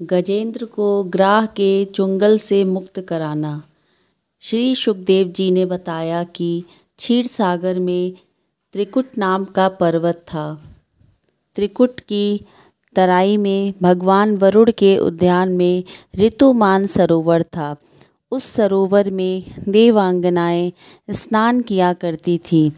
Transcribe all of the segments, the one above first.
गजेंद्र को ग्राह के चुंगल से मुक्त कराना। श्री सुखदेव जी ने बताया कि क्षीर सागर में त्रिकुट नाम का पर्वत था। त्रिकुट की तराई में भगवान वरुण के उद्यान में ऋतुमान सरोवर था। उस सरोवर में देवांगनाएं स्नान किया करती थीं।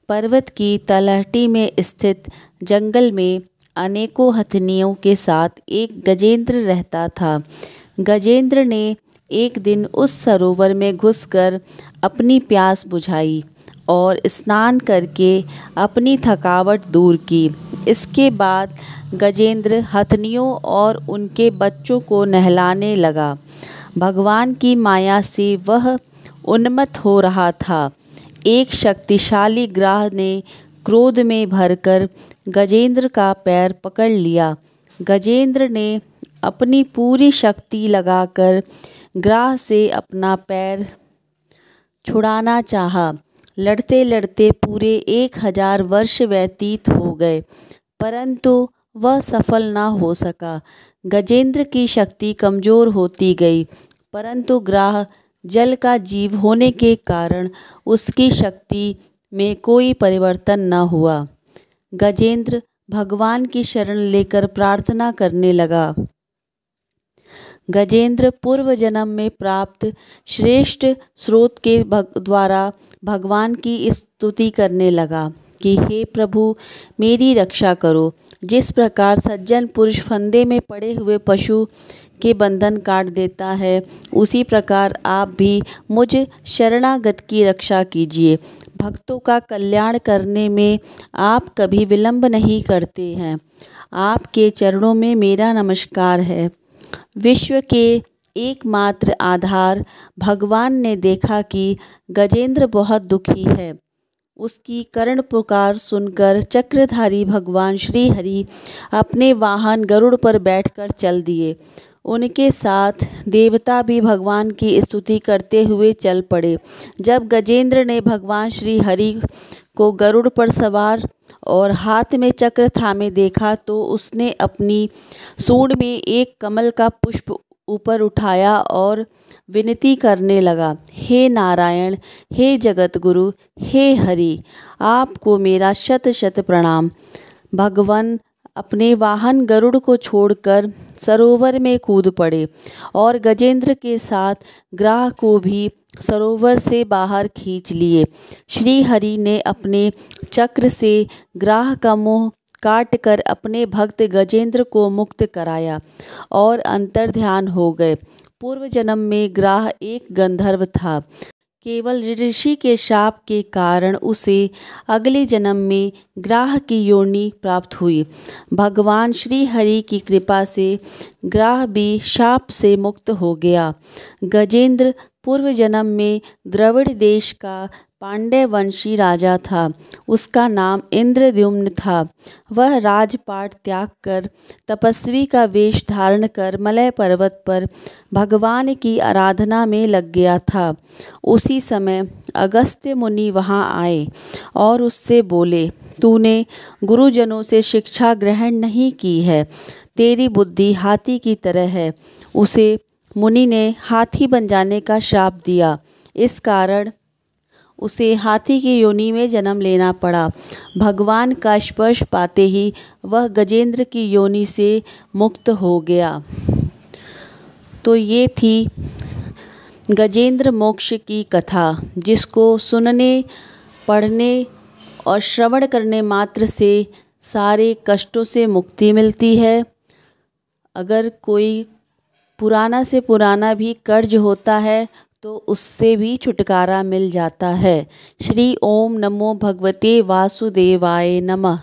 पर्वत की तलहटी में स्थित जंगल में अनेकों हथनियों के साथ एक गजेंद्र रहता था। गजेंद्र ने एक दिन उस सरोवर में घुसकर अपनी प्यास बुझाई और स्नान करके अपनी थकावट दूर की। इसके बाद गजेंद्र हथनियों और उनके बच्चों को नहलाने लगा। भगवान की माया से वह उन्मत्त हो रहा था। एक शक्तिशाली ग्राह ने क्रोध में भरकर गजेंद्र का पैर पकड़ लिया। गजेंद्र ने अपनी पूरी शक्ति लगाकर ग्राह से अपना पैर छुड़ाना चाहा। लड़ते लड़ते पूरे 1000 वर्ष व्यतीत हो गए, परंतु वह सफल न हो सका। गजेंद्र की शक्ति कमज़ोर होती गई, परंतु ग्राह जल का जीव होने के कारण उसकी शक्ति में कोई परिवर्तन न हुआ। गजेंद्र भगवान की शरण लेकर प्रार्थना करने लगा। गजेंद्र पूर्व जन्म में प्राप्त श्रेष्ठ स्रोत के द्वारा भगवान की स्तुति करने लगा कि हे प्रभु, मेरी रक्षा करो। जिस प्रकार सज्जन पुरुष फंदे में पड़े हुए पशु के बंधन काट देता है, उसी प्रकार आप भी मुझ शरणागत की रक्षा कीजिए। भक्तों का कल्याण करने में आप कभी विलंब नहीं करते हैं। आपके चरणों में मेरा नमस्कार है। विश्व के एकमात्र आधार भगवान ने देखा कि गजेंद्र बहुत दुखी है। उसकी करुण पुकार सुनकर चक्रधारी भगवान श्री हरि अपने वाहन गरुड़ पर बैठकर चल दिए। उनके साथ देवता भी भगवान की स्तुति करते हुए चल पड़े। जब गजेंद्र ने भगवान श्री हरि को गरुड़ पर सवार और हाथ में चक्र थामे देखा, तो उसने अपनी सूंड में एक कमल का पुष्प ऊपर उठाया और विनती करने लगा, हे नारायण, हे जगत गुरु, हे हरि, आपको मेरा शत शत प्रणाम। भगवान अपने वाहन गरुड़ को छोड़कर सरोवर में कूद पड़े और गजेंद्र के साथ ग्राह को भी सरोवर से बाहर खींच लिए। श्री हरि ने अपने चक्र से ग्राह का मुंह काटकर अपने भक्त गजेंद्र को मुक्त कराया और अंतर्ध्यान हो गए। पूर्व जन्म में ग्राह एक गंधर्व था। केवल ऋषि के शाप के कारण उसे अगले जन्म में ग्राह की योनि प्राप्त हुई। भगवान श्री हरि की कृपा से ग्राह भी शाप से मुक्त हो गया। गजेंद्र पूर्व जन्म में द्रविड़ देश का पांड्य वंशी राजा था। उसका नाम इंद्रद्युम्न था। वह राजपाट त्याग कर तपस्वी का वेश धारण कर मलय पर्वत पर भगवान की आराधना में लग गया था। उसी समय अगस्त्य मुनि वहां आए और उससे बोले, तूने गुरुजनों से शिक्षा ग्रहण नहीं की है, तेरी बुद्धि हाथी की तरह है। उसे मुनि ने हाथी बन जाने का श्राप दिया। इस कारण उसे हाथी की योनि में जन्म लेना पड़ा। भगवान का स्पर्श पाते ही वह गजेंद्र की योनि से मुक्त हो गया। तो ये थी गजेंद्र मोक्ष की कथा, जिसको सुनने, पढ़ने और श्रवण करने मात्र से सारे कष्टों से मुक्ति मिलती है। अगर कोई पुराना से पुराना भी कर्ज होता है तो उससे भी छुटकारा मिल जाता है। श्री ओम नमो भगवते वासुदेवाय नमः।